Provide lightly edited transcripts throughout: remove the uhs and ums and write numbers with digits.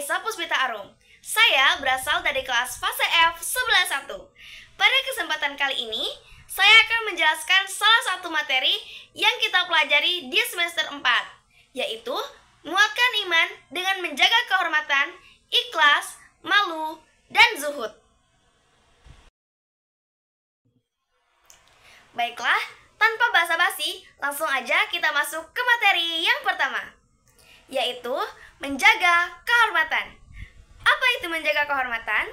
Raisa Puspita Arum. Saya berasal dari kelas fase F 11.1. Pada kesempatan kali ini, saya akan menjelaskan salah satu materi yang kita pelajari di semester 4, yaitu menguatkan iman dengan menjaga kehormatan, ikhlas, malu, dan zuhud. Baiklah, tanpa basa-basi, langsung aja kita masuk ke materi yang pertama, yaitu menjaga kehormatan. Apa itu menjaga kehormatan?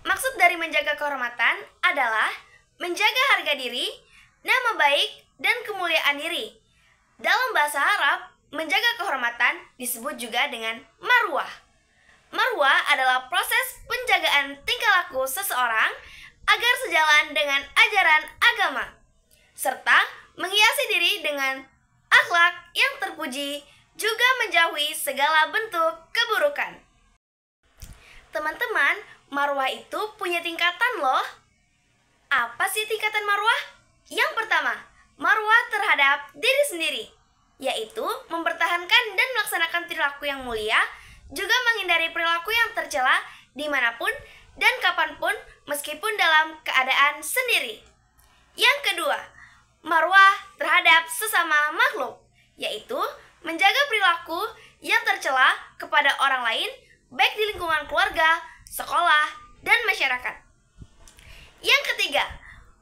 Maksud dari menjaga kehormatan adalah menjaga harga diri, nama baik, dan kemuliaan diri. Dalam bahasa Arab, menjaga kehormatan disebut juga dengan marwah. Marwah adalah proses penjagaan tingkah laku seseorang agar sejalan dengan ajaran agama, serta menghiasi diri dengan akhlak yang terpuji, juga menjauhi segala bentuk keburukan. Teman-teman, marwah itu punya tingkatan loh. Apa sih tingkatan marwah? Yang pertama, marwah terhadap diri sendiri, yaitu mempertahankan dan melaksanakan perilaku yang mulia, juga menghindari perilaku yang tercela dimanapun dan kapanpun meskipun dalam keadaan sendiri. Yang kedua, marwah terhadap sesama makhluk, yaitu menjaga perilaku yang tercela kepada orang lain, baik di lingkungan keluarga, sekolah, dan masyarakat. Yang ketiga,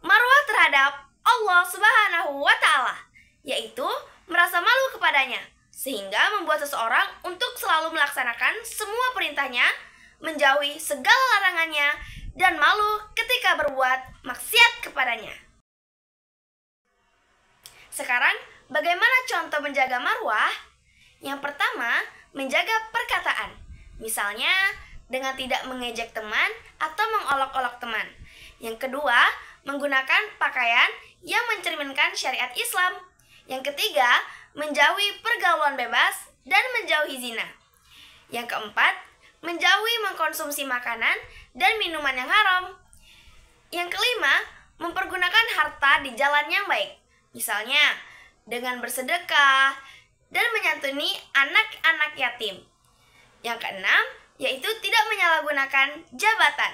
marwah terhadap Allah Subhanahu wa Ta'ala, yaitu merasa malu kepadanya, sehingga membuat seseorang untuk selalu melaksanakan semua perintahnya, menjauhi segala larangannya, dan malu ketika berbuat maksiat kepadanya. Sekarang, bagaimana contoh menjaga marwah? Yang pertama, menjaga perkataan. Misalnya, dengan tidak mengejek teman atau mengolok-olok teman. Yang kedua, menggunakan pakaian yang mencerminkan syariat Islam. Yang ketiga, menjauhi pergaulan bebas dan menjauhi zina. Yang keempat, menjauhi mengkonsumsi makanan dan minuman yang haram. Yang kelima, mempergunakan harta di jalan yang baik. Misalnya, dengan bersedekah dan menyantuni anak-anak yatim. Yang keenam, yaitu tidak menyalahgunakan jabatan.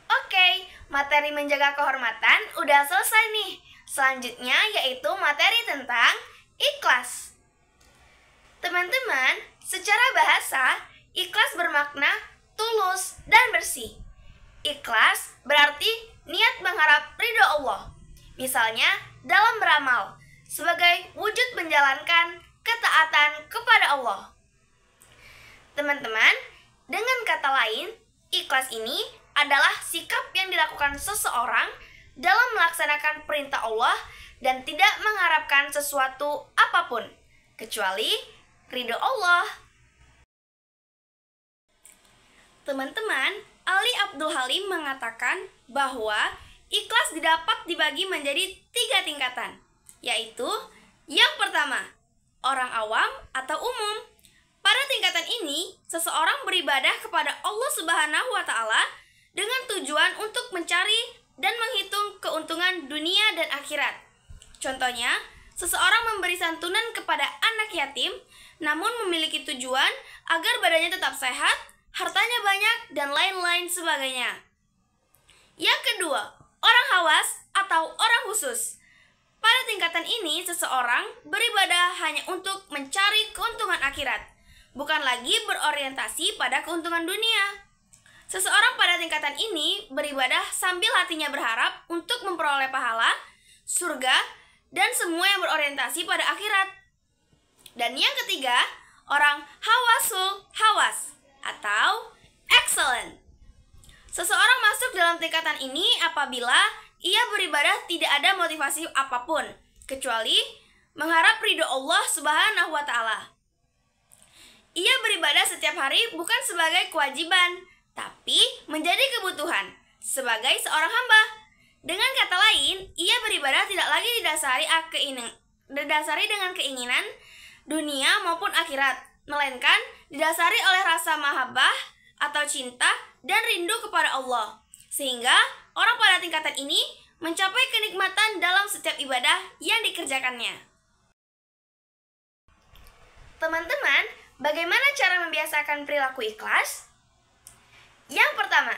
Oke, materi menjaga kehormatan udah selesai nih. Selanjutnya yaitu materi tentang ikhlas. Teman-teman, secara bahasa, ikhlas bermakna tulus dan bersih. Ikhlas berarti niat mengharap ridho Allah. Misalnya, dalam beramal, sebagai wujud menjalankan ketaatan kepada Allah. Teman-teman, dengan kata lain, ikhlas ini adalah sikap yang dilakukan seseorang dalam melaksanakan perintah Allah dan tidak mengharapkan sesuatu apapun, kecuali ridho Allah. Teman-teman, Ali Abdul Halim mengatakan bahwa ikhlas didapat dibagi menjadi 3 tingkatan, yaitu yang pertama, orang awam atau umum. Pada tingkatan ini, seseorang beribadah kepada Allah Subhanahu wa Ta'ala dengan tujuan untuk mencari dan menghitung keuntungan dunia dan akhirat. Contohnya, seseorang memberi santunan kepada anak yatim, namun memiliki tujuan agar badannya tetap sehat, hartanya banyak, dan lain-lain sebagainya. Yang kedua, orang khawas atau orang khusus. Pada tingkatan ini, seseorang beribadah hanya untuk mencari keuntungan akhirat, bukan lagi berorientasi pada keuntungan dunia. Seseorang pada tingkatan ini beribadah sambil hatinya berharap untuk memperoleh pahala, surga, dan semua yang berorientasi pada akhirat. Dan yang ketiga, orang hawasul hawas atau excellent. Seseorang masuk dalam tingkatan ini apabila ia beribadah tidak ada motivasi apapun, kecuali mengharap ridho Allah Subhanahu wa Ta'ala. Ia beribadah setiap hari bukan sebagai kewajiban, tapi menjadi kebutuhan sebagai seorang hamba. Dengan kata lain, ia beribadah tidak lagi didasari dengan keinginan dunia maupun akhirat, melainkan didasari oleh rasa mahabbah atau cinta dan rindu kepada Allah. Sehingga orang pada tingkatan ini mencapai kenikmatan dalam setiap ibadah yang dikerjakannya. Teman-teman, Bagaimana cara membiasakan perilaku ikhlas? Yang pertama,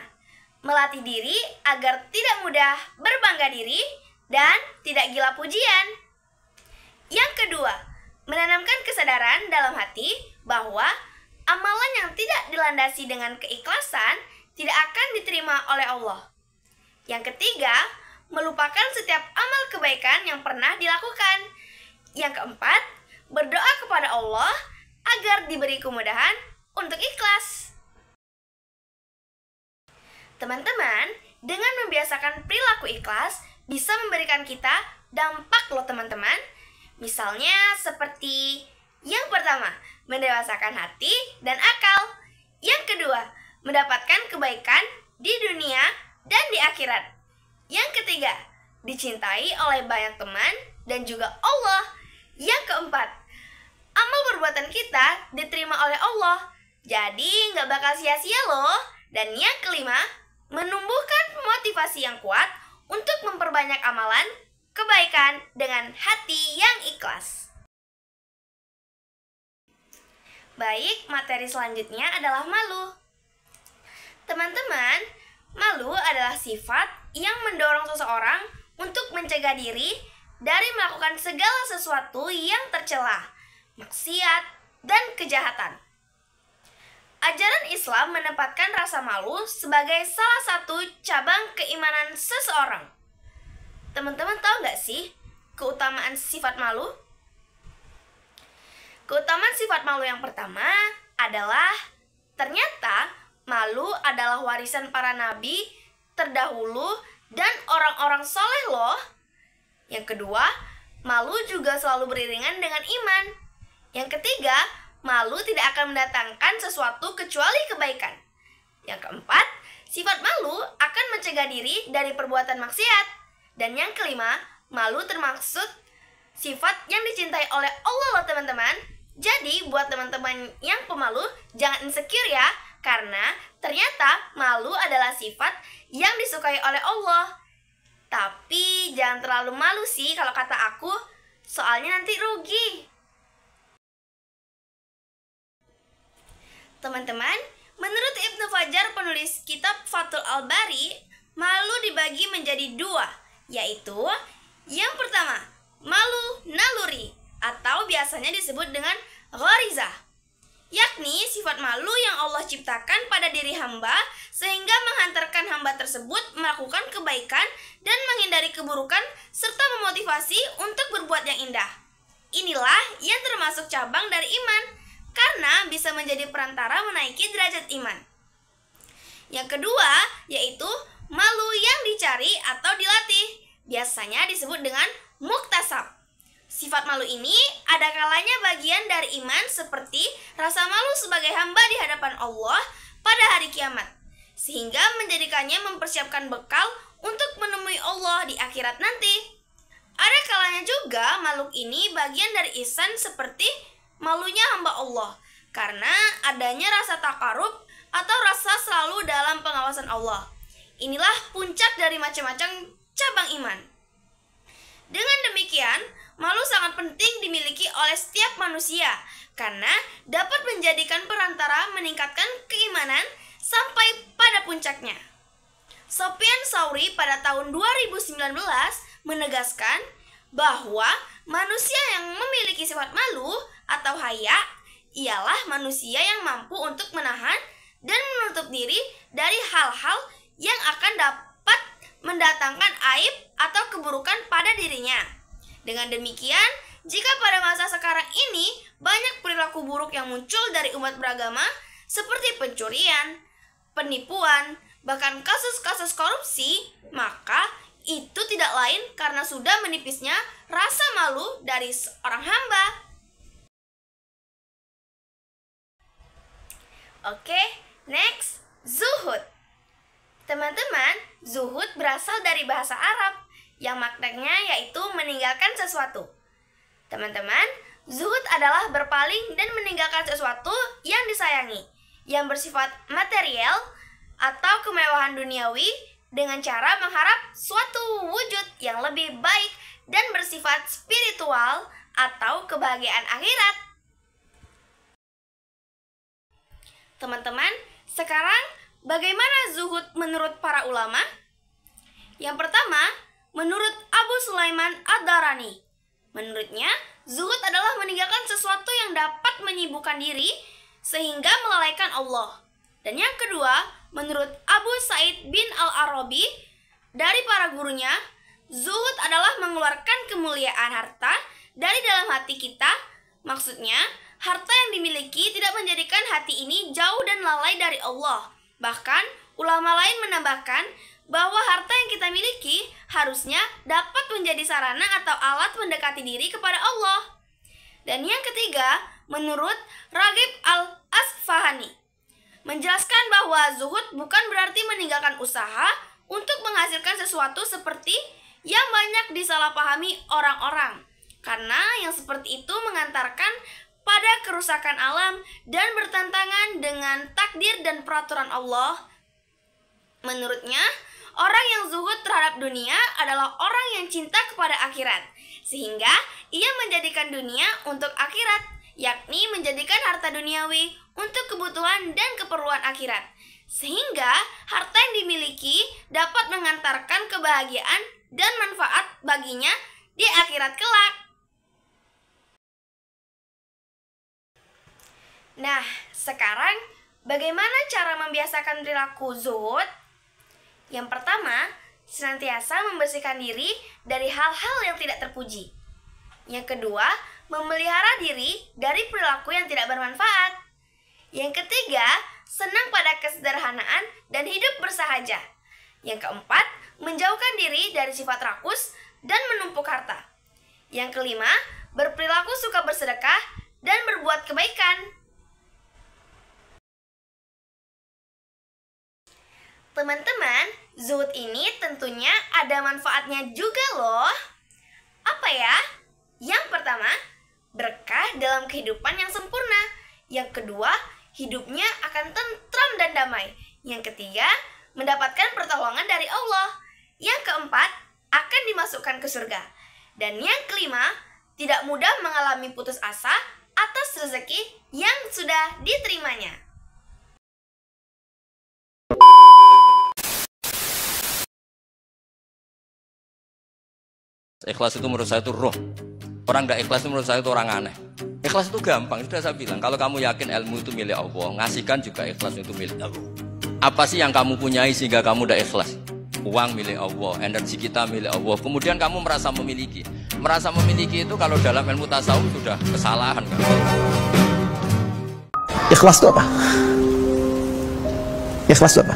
melatih diri agar tidak mudah berbangga diri dan tidak gila pujian. Yang kedua, menanamkan kesadaran dalam hati bahwa amalan yang tidak dilandasi dengan keikhlasan tidak akan diterima oleh Allah. Yang ketiga, melupakan setiap amal kebaikan yang pernah dilakukan. Yang keempat, berdoa kepada Allah agar diberi kemudahan untuk ikhlas. Teman-teman, dengan membiasakan perilaku ikhlas bisa memberikan kita dampak loh teman-teman. Misalnya seperti yang pertama, mendewasakan hati dan akal. Yang kedua, mendapatkan kebaikan di dunia dan di akhirat. Yang ketiga, dicintai oleh banyak teman dan juga Allah. Yang keempat, amal perbuatan kita diterima oleh Allah, jadi nggak bakal sia-sia loh. Dan yang kelima, menumbuhkan motivasi yang kuat untuk memperbanyak amalan kebaikan dengan hati yang ikhlas. Baik, materi selanjutnya adalah malu. Teman-teman, malu adalah sifat yang mendorong seseorang untuk mencegah diri dari melakukan segala sesuatu yang tercela, maksiat, dan kejahatan. Ajaran Islam menempatkan rasa malu sebagai salah satu cabang keimanan seseorang. Teman-teman tahu nggak sih keutamaan sifat malu? Keutamaan sifat malu yang pertama adalah ternyata malu adalah warisan para nabi terdahulu dan orang-orang soleh loh. Yang kedua, malu juga selalu beriringan dengan iman. Yang ketiga, malu tidak akan mendatangkan sesuatu kecuali kebaikan. Yang keempat, sifat malu akan mencegah diri dari perbuatan maksiat. Dan yang kelima, malu termaksud sifat yang dicintai oleh Allah loh teman-teman. Jadi buat teman-teman yang pemalu, jangan insecure ya, karena ternyata malu adalah sifat yang disukai oleh Allah. Tapi jangan terlalu malu sih kalau kata aku, soalnya nanti rugi. Teman-teman, menurut Ibnu Fajar penulis kitab Fathul Al-Bari, malu dibagi menjadi dua, yaitu yang pertama, malu naluri atau biasanya disebut dengan gharizah, yakni sifat malu yang Allah ciptakan pada diri hamba sehingga menghantarkan hamba tersebut melakukan kebaikan dan menghindari keburukan serta memotivasi untuk berbuat yang indah. Inilah yang termasuk cabang dari iman karena bisa menjadi perantara menaiki derajat iman. Yang kedua yaitu malu yang dicari atau dilatih, biasanya disebut dengan muktasab. Sifat malu ini ada kalanya bagian dari iman seperti rasa malu sebagai hamba di hadapan Allah pada hari kiamat, sehingga menjadikannya mempersiapkan bekal untuk menemui Allah di akhirat nanti. Ada kalanya juga makhluk ini bagian dari ihsan seperti malunya hamba Allah, karena adanya rasa takarub atau rasa selalu dalam pengawasan Allah. Inilah puncak dari macam-macam cabang iman. Dengan demikian, malu sangat penting dimiliki oleh setiap manusia karena dapat menjadikan perantara meningkatkan keimanan sampai pada puncaknya. Sofyan Tsauri pada tahun 2019 menegaskan bahwa manusia yang memiliki sifat malu atau haya ialah manusia yang mampu untuk menahan dan menutup diri dari hal-hal yang akan dapat mendatangkan aib atau keburukan pada dirinya. Dengan demikian, jika pada masa sekarang ini banyak perilaku buruk yang muncul dari umat beragama seperti pencurian, penipuan, bahkan kasus-kasus korupsi, maka itu tidak lain karena sudah menipisnya rasa malu dari seorang hamba. Oke, next, zuhud. Teman-teman, zuhud berasal dari bahasa Arab yang maknanya yaitu meninggalkan sesuatu. Teman-teman, zuhud adalah berpaling dan meninggalkan sesuatu yang disayangi, yang bersifat material atau kemewahan duniawi dengan cara mengharap suatu wujud yang lebih baik dan bersifat spiritual atau kebahagiaan akhirat. Teman-teman, sekarang bagaimana zuhud menurut para ulama? Yang pertama, menurut Abu Sulaiman Ad-Darani. Menurutnya, zuhud adalah meninggalkan sesuatu yang dapat menyibukkan diri sehingga melalaikan Allah. Dan yang kedua, menurut Abu Sa'id bin Al-Arabi dari para gurunya, zuhud adalah mengeluarkan kemuliaan harta dari dalam hati kita. Maksudnya, harta yang dimiliki tidak menjadikan hati ini jauh dan lalai dari Allah. Bahkan, ulama lain menambahkan bahwa harta yang kita miliki harusnya dapat menjadi sarana atau alat mendekati diri kepada Allah. Dan yang ketiga, menurut Raghib Al-Asfahani, menjelaskan bahwa zuhud bukan berarti meninggalkan usaha untuk menghasilkan sesuatu seperti yang banyak disalahpahami orang-orang. Karena yang seperti itu mengantarkan pada kerusakan alam dan bertentangan dengan takdir dan peraturan Allah. Menurutnya, orang yang zuhud terhadap dunia adalah orang yang cinta kepada akhirat, sehingga ia menjadikan dunia untuk akhirat, yakni menjadikan harta duniawi untuk kebutuhan dan keperluan akhirat, sehingga harta yang dimiliki dapat mengantarkan kebahagiaan dan manfaat baginya di akhirat kelak. Nah, sekarang bagaimana cara membiasakan perilaku zuhud? Yang pertama, senantiasa membersihkan diri dari hal-hal yang tidak terpuji. Yang kedua, memelihara diri dari perilaku yang tidak bermanfaat. Yang ketiga, senang pada kesederhanaan dan hidup bersahaja. Yang keempat, menjauhkan diri dari sifat rakus dan menumpuk harta. Yang kelima, berperilaku suka bersedekah dan berbuat kebaikan. Teman-teman, zuhud ini tentunya ada manfaatnya juga loh. Apa ya? Yang pertama, berkah dalam kehidupan yang sempurna. Yang kedua, hidupnya akan tentram dan damai. Yang ketiga, mendapatkan pertolongan dari Allah. Yang keempat, akan dimasukkan ke surga. Dan yang kelima, tidak mudah mengalami putus asa atas rezeki yang sudah diterimanya. Ikhlas itu menurut saya itu roh. Orang tidak ikhlas itu menurut saya itu orang aneh. Ikhlas itu gampang, sudah saya bilang. Kalau kamu yakin ilmu itu milik Allah, ngasihkan juga ikhlas itu milik Allah. Apa sih yang kamu punyai sehingga kamu tidak ikhlas? Uang milik Allah, energi kita milik Allah. Kemudian kamu merasa memiliki. Merasa memiliki itu kalau dalam ilmu tasawuf sudah kesalahan kan? Ikhlas itu apa? Ikhlas itu apa?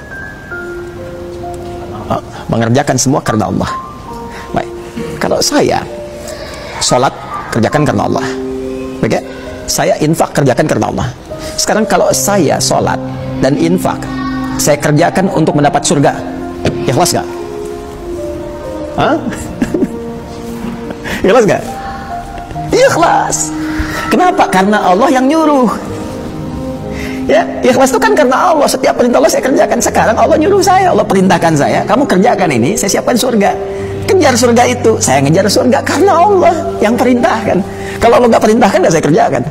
Mengerjakan semua karena Allah. Baik. Kalau saya sholat kerjakan karena Allah, baik ya? Saya infak kerjakan karena Allah. Sekarang kalau saya sholat dan infak saya kerjakan untuk mendapat surga, ikhlas gak? Hah? Ikhlas gak? Ikhlas. Kenapa? Karena Allah yang nyuruh. Ya, ikhlas itu kan karena Allah. Setiap perintah Allah saya kerjakan. Sekarang Allah nyuruh saya, Allah perintahkan saya, kamu kerjakan ini, saya siapkan surga. Kejar surga itu, saya ngejar surga karena Allah yang perintahkan. Kalau Allah nggak perintahkan, nggak saya kerjakan.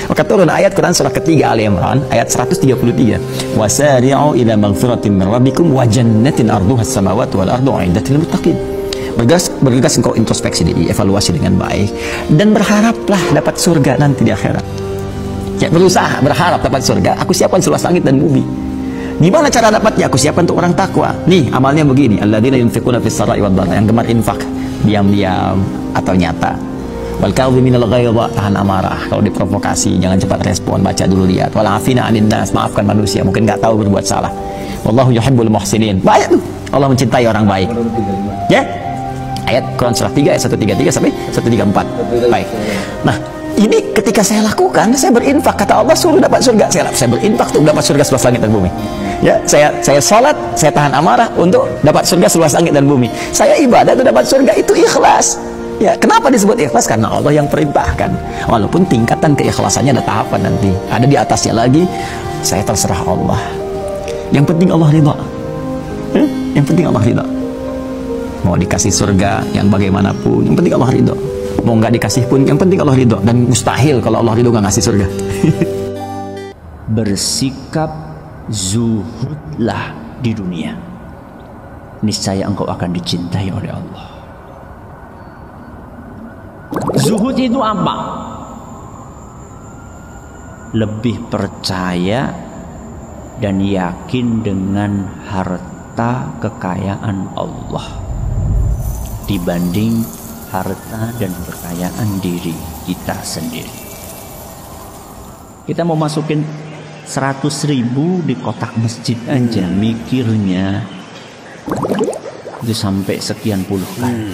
Maka turun ayat Quran surah ketiga Ali Imran ayat 133. Wasari'u ila maghfiratin min rabbikum wa jannatin arduha as-samawati wal ardu 'iddatil muttaqin. Bergegas engkau introspeksi diri, evaluasi dengan baik, dan berharaplah dapat surga nanti di akhirat. Ya, berusaha, berharap dapat surga. Aku siapkan seluas langit dan bumi. Gimana cara dapatnya? Aku siapkan untuk orang takwa. Nih, amalnya begini. Alladzina yunfiquna fis sarai wad dharra, yang gemar infak diam-diam atau nyata. Wal kadhiminal ghaidha, tahan amarah. Kalau diprovokasi jangan cepat respon, baca dulu lihat. Wal afina 'anil nas, maafkan manusia, mungkin nggak tahu berbuat salah. Wallahu yuhibbul muhsinin. Baik tuh. Allah mencintai orang baik. Ya? Ayat Quran surah 3 ayat 133 sampai 134. Baik. Nah, ini ketika saya lakukan, saya berinfak, kata Allah suruh dapat surga, saya berinfak untuk dapat surga seluas langit dan bumi. Ya, saya sholat, saya tahan amarah untuk dapat surga seluas langit dan bumi. Saya ibadah untuk dapat surga, itu ikhlas. Ya, kenapa disebut ikhlas? Karena Allah yang perintahkan. Walaupun tingkatan keikhlasannya ada tahapan nanti, ada di atasnya lagi. Saya terserah Allah. Yang penting Allah ridha. Yang penting Allah ridha. Mau dikasih surga yang bagaimanapun, yang penting Allah ridha. Mau nggak dikasih pun yang penting Allah ridho, dan mustahil kalau Allah ridho nggak ngasih surga. bersikap zuhudlah di dunia, niscaya engkau akan dicintai oleh Allah. Zuhud itu apa? Lebih percaya dan yakin dengan harta kekayaan Allah dibanding harta dan kekayaan diri kita sendiri. Kita mau masukin 100.000 di kotak masjid aja, mikirnya itu sampai sekian puluh kali.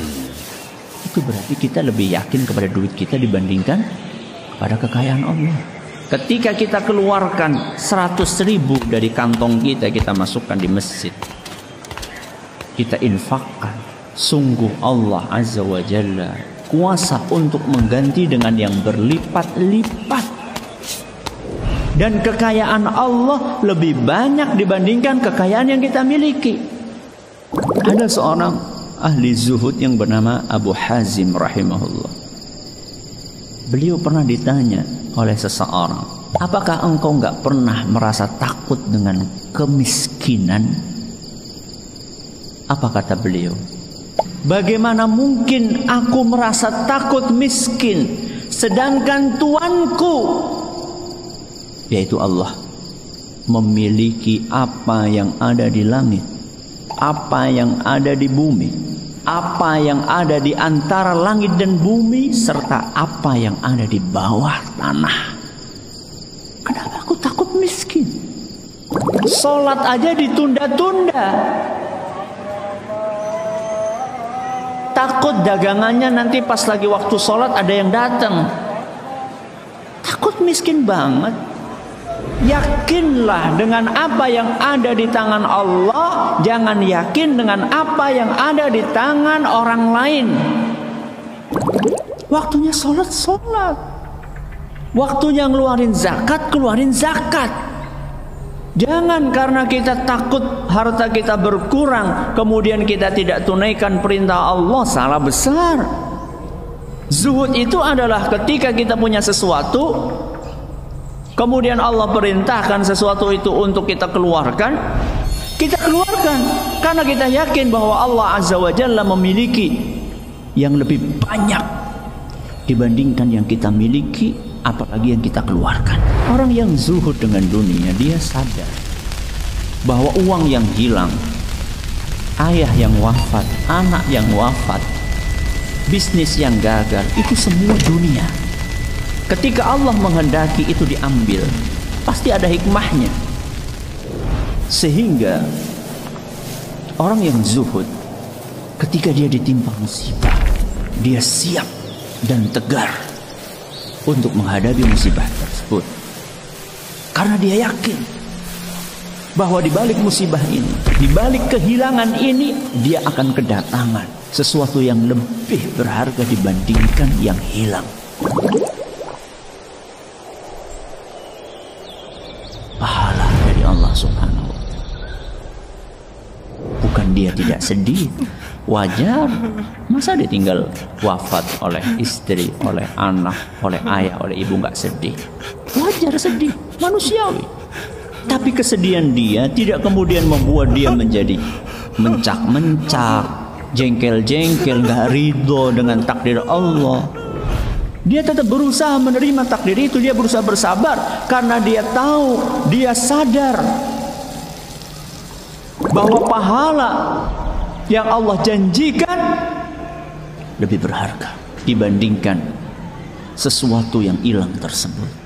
Itu berarti kita lebih yakin kepada duit kita dibandingkan kepada kekayaan Allah. Ketika kita keluarkan 100.000 dari kantong kita, kita masukkan di masjid, kita infakkan, sungguh Allah Azza wa Jalla kuasa untuk mengganti dengan yang berlipat-lipat. Dan kekayaan Allah lebih banyak dibandingkan kekayaan yang kita miliki. Ada seorang ahli zuhud yang bernama Abu Hazim rahimahullah. Beliau pernah ditanya oleh seseorang, apakah engkau nggak pernah merasa takut dengan kemiskinan? Apa kata beliau? Bagaimana mungkin aku merasa takut miskin, sedangkan Tuanku, yaitu Allah, memiliki apa yang ada di langit, apa yang ada di bumi, apa yang ada di antara langit dan bumi, serta apa yang ada di bawah tanah. Kenapa aku takut miskin? Sholat aja ditunda-tunda, takut dagangannya nanti pas lagi waktu sholat ada yang datang. Takut miskin banget. Yakinlah dengan apa yang ada di tangan Allah, jangan yakin dengan apa yang ada di tangan orang lain. Waktunya sholat, sholat. Waktunya ngeluarin zakat, keluarin zakat. Jangan karena kita takut harta kita berkurang, kemudian kita tidak tunaikan perintah Allah. Salah besar. Zuhud itu adalah ketika kita punya sesuatu, kemudian Allah perintahkan sesuatu itu untuk kita keluarkan, kita keluarkan karena kita yakin bahwa Allah Azza wa Jalla memiliki yang lebih banyak dibandingkan yang kita miliki, apalagi yang kita keluarkan. Orang yang zuhud dengan dunia, dia sadar bahwa uang yang hilang, ayah yang wafat, anak yang wafat, bisnis yang gagal, itu semua dunia. Ketika Allah menghendaki itu diambil, pasti ada hikmahnya. Sehingga orang yang zuhud, ketika dia ditimpa musibah, dia siap dan tegar untuk menghadapi musibah tersebut. Karena dia yakin bahwa di balik musibah ini, di balik kehilangan ini, dia akan kedatangan sesuatu yang lebih berharga dibandingkan yang hilang. Pahala dari Allah Subhanahu wa Ta'ala. Bukan dia tidak sedih, wajar. Masa dia tinggal wafat oleh istri, oleh anak, oleh ayah, oleh ibu, nggak sedih? Wajar sedih, manusiawi. Tapi kesedihan dia tidak kemudian membuat dia menjadi mencak-mencak, jengkel-jengkel, nggak ridho dengan takdir Allah. Dia tetap berusaha menerima takdir itu. Dia berusaha bersabar karena dia tahu, dia sadar bahwa pahala yang Allah janjikan lebih berharga dibandingkan sesuatu yang hilang tersebut.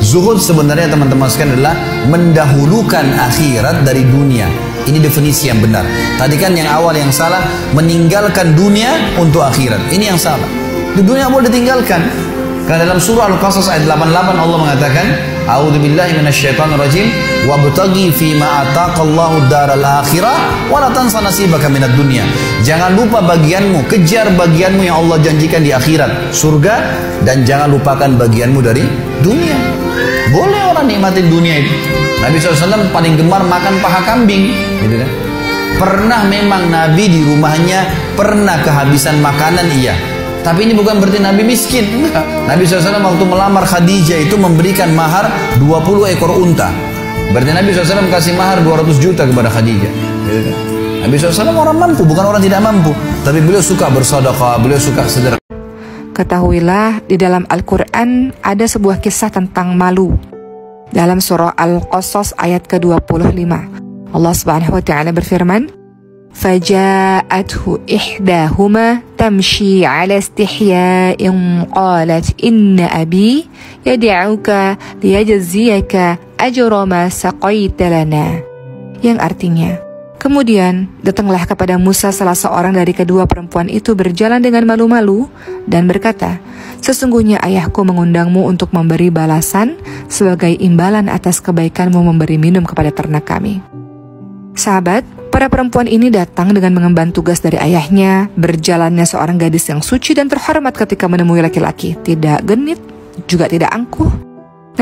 Zuhud sebenarnya teman-teman sekalian adalah mendahulukan akhirat dari dunia. Ini definisi yang benar. Tadi kan yang awal yang salah, meninggalkan dunia untuk akhirat. Ini yang salah. Di dunia boleh ditinggalkan. Karena dalam surah Al-Qasas ayat 88 Allah mengatakan, A'udzubillahi minasyaitonirrajim, wabtaghi fima ataqallahu daral akhirah wa la tansa nasibaka minad dunya. Jangan lupa bagianmu, kejar bagianmu yang Allah janjikan di akhirat, surga, dan jangan lupakan bagianmu dari dunia. Boleh orang nikmatin dunia itu. Nabi SAW paling gemar makan paha kambing, gitu kan? Pernah memang Nabi di rumahnya pernah kehabisan makanan, iya. Tapi ini bukan berarti Nabi miskin. Enggak. Nabi SAW waktu melamar Khadijah itu memberikan mahar 20 ekor unta. Berarti Nabi SAW kasih mahar 200 juta kepada Khadijah. Nabi SAW orang mampu, bukan orang tidak mampu. Tapi beliau suka bersedekah, beliau suka sederhana. Ketahuilah, di dalam Al-Quran ada sebuah kisah tentang malu. Dalam surah Al-Qasas ayat ke-25, Allah Subhanahu wa Ta'ala berfirman, فَجَاءَتْهُ إِحْدَاهُمَا تَمْشِي عَلَى اسْتِحْيَاءٍ قَالَتْ إِنَّ أَبِي يَدْعُوكَ لِيَجْزِيَكَ أَجْرَ مَا سَقَيْتَ لَنَا. Yang artinya, kemudian datanglah kepada Musa salah seorang dari kedua perempuan itu berjalan dengan malu-malu dan berkata, sesungguhnya ayahku mengundangmu untuk memberi balasan sebagai imbalan atas kebaikanmu memberi minum kepada ternak kami. Sahabat, para perempuan ini datang dengan mengemban tugas dari ayahnya, berjalannya seorang gadis yang suci dan terhormat ketika menemui laki-laki, tidak genit, juga tidak angkuh.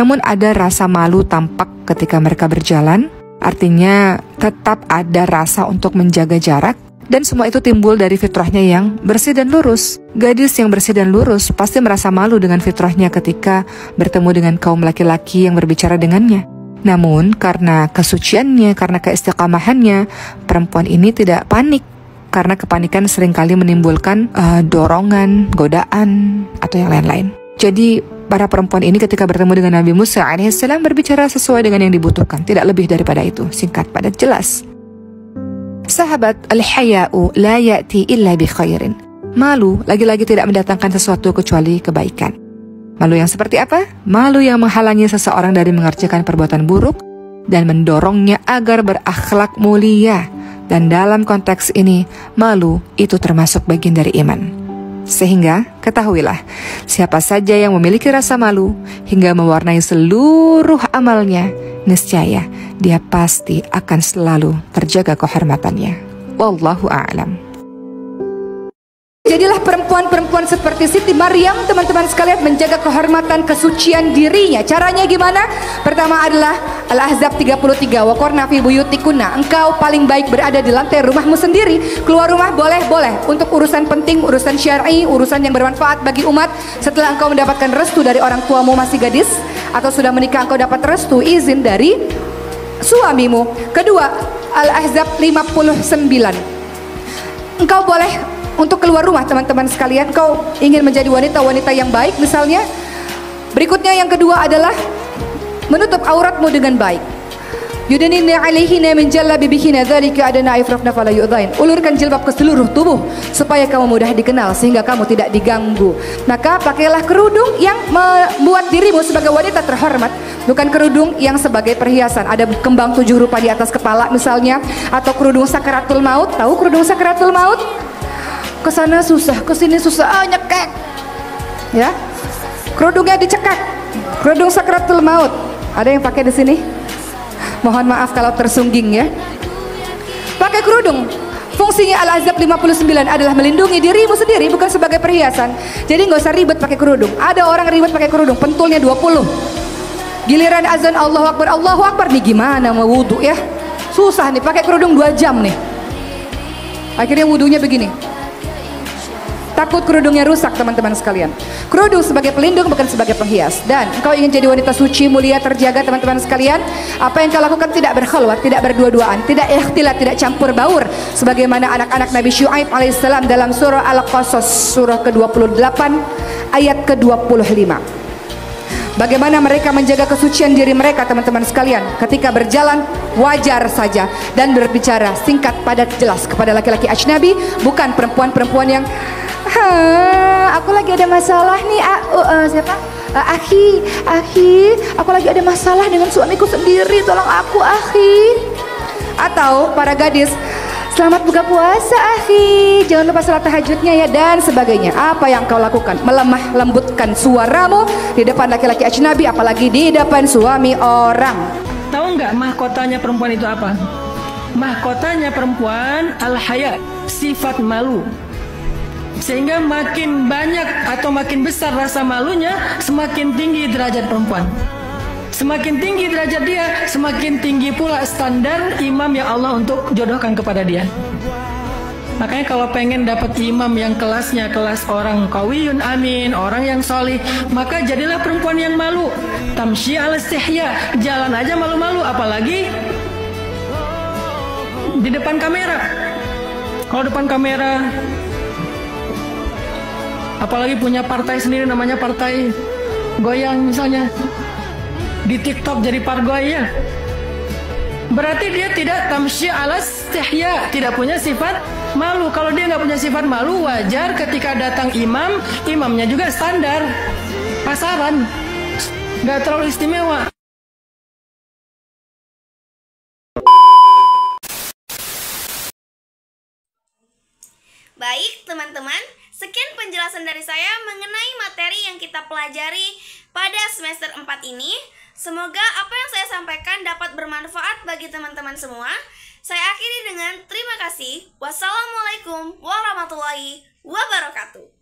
Namun ada rasa malu tampak ketika mereka berjalan, artinya tetap ada rasa untuk menjaga jarak, dan semua itu timbul dari fitrahnya yang bersih dan lurus. Gadis yang bersih dan lurus pasti merasa malu dengan fitrahnya ketika bertemu dengan kaum laki-laki yang berbicara dengannya. Namun karena kesuciannya, karena keistiqamahannya, perempuan ini tidak panik. Karena kepanikan seringkali menimbulkan dorongan, godaan, atau yang lain-lain. Jadi para perempuan ini ketika bertemu dengan Nabi Musa alaihissalam berbicara sesuai dengan yang dibutuhkan, tidak lebih daripada itu, singkat padat jelas. Sahabat, al-haya'u la ya'ti illa bi khairin. Malu lagi-lagi tidak mendatangkan sesuatu kecuali kebaikan. Malu yang seperti apa? Malu yang menghalangi seseorang dari mengerjakan perbuatan buruk dan mendorongnya agar berakhlak mulia. Dan dalam konteks ini, malu itu termasuk bagian dari iman. Sehingga, ketahuilah, siapa saja yang memiliki rasa malu hingga mewarnai seluruh amalnya, niscaya dia pasti akan selalu terjaga kehormatannya. Wallahu a'lam. Jadilah perempuan-perempuan seperti Siti Maryam, teman-teman sekalian, menjaga kehormatan kesucian dirinya. Caranya gimana? Pertama adalah Al-Ahzab 33, waqarna fi buyutikunna. Engkau paling baik berada di lantai rumahmu sendiri. Keluar rumah boleh untuk urusan penting, urusan syar'i, urusan yang bermanfaat bagi umat. Setelah engkau mendapatkan restu dari orang tuamu masih gadis, atau sudah menikah engkau dapat restu, izin dari suamimu. Kedua, Al-Ahzab 59. Engkau boleh untuk keluar rumah, teman-teman sekalian, kau ingin menjadi wanita-wanita yang baik misalnya. Berikutnya yang kedua adalah menutup auratmu dengan baik. Yudnina 'alaihina min jalabibihinna dzalika adana ifrafna fala yu'dhain. Ulurkan jilbab ke seluruh tubuh supaya kamu mudah dikenal sehingga kamu tidak diganggu. Maka pakailah kerudung yang membuat dirimu sebagai wanita terhormat, bukan kerudung yang sebagai perhiasan. Ada kembang 7 rupa di atas kepala misalnya, atau kerudung sakaratul maut. Tahu kerudung sakaratul maut? Kesana susah, kesini susah, nyekek, ya. Kerudungnya dicekak, kerudung sakratul maut. Ada yang pakai di sini? Mohon maaf kalau tersungging ya. Pakai kerudung. Fungsinya Al-Ahzab 59 adalah melindungi dirimu sendiri, bukan sebagai perhiasan. Jadi nggak usah ribet pakai kerudung. Ada orang ribet pakai kerudung, pentulnya 20. Giliran azan Allahu Akbar nih gimana mau wudhu ya? Susah nih, pakai kerudung 2 jam nih. Akhirnya wudhunya begini. Takut kerudungnya rusak, teman-teman sekalian. Kerudung sebagai pelindung, bukan sebagai penghias. Dan engkau ingin jadi wanita suci, mulia, terjaga, teman-teman sekalian, apa yang kau lakukan tidak berkhalwat, tidak berdua-duaan, tidak ikhtilat, tidak campur baur, sebagaimana anak-anak Nabi Syuaib alaihissalam dalam surah Al-Qasas surah ke-28 ayat ke-25. Bagaimana mereka menjaga kesucian diri mereka, teman-teman sekalian, ketika berjalan wajar saja dan berbicara singkat, padat, jelas kepada laki-laki ajnabi, bukan perempuan-perempuan yang aku lagi ada masalah nih, akhi, aku lagi ada masalah dengan suamiku sendiri, tolong aku, akhi. Atau para gadis, selamat buka puasa, akhi, jangan lupa salat tahajudnya ya, dan sebagainya. Apa yang kau lakukan? Melemah lembutkan suaramu di depan laki-laki ajnabi, apalagi di depan suami orang. Tahu nggak mahkotanya perempuan itu apa? Mahkotanya perempuan al-haya, sifat malu. Sehingga makin banyak atau makin besar rasa malunya, semakin tinggi derajat perempuan. Semakin tinggi derajat dia, semakin tinggi pula standar imam yang Allah untuk jodohkan kepada dia. Makanya kalau pengen dapat imam yang kelasnya kelas orang qawiyun amin, orang yang solih, maka jadilah perempuan yang malu. Tamshi al istihya, jalan aja malu-malu, apalagi di depan kamera. Kalau depan kamera, apalagi punya partai sendiri namanya partai goyang misalnya, di TikTok jadi pargoy ya, berarti dia tidak tamshi ala istihya, tidak punya sifat malu. Kalau dia nggak punya sifat malu, wajar ketika datang imam, imamnya juga standar pasaran, nggak terlalu istimewa. Baik teman-teman, sekian penjelasan dari saya mengenai materi yang kita pelajari pada semester 4 ini. Semoga apa yang saya sampaikan dapat bermanfaat bagi teman-teman semua. Saya akhiri dengan terima kasih. Wassalamualaikum warahmatullahi wabarakatuh.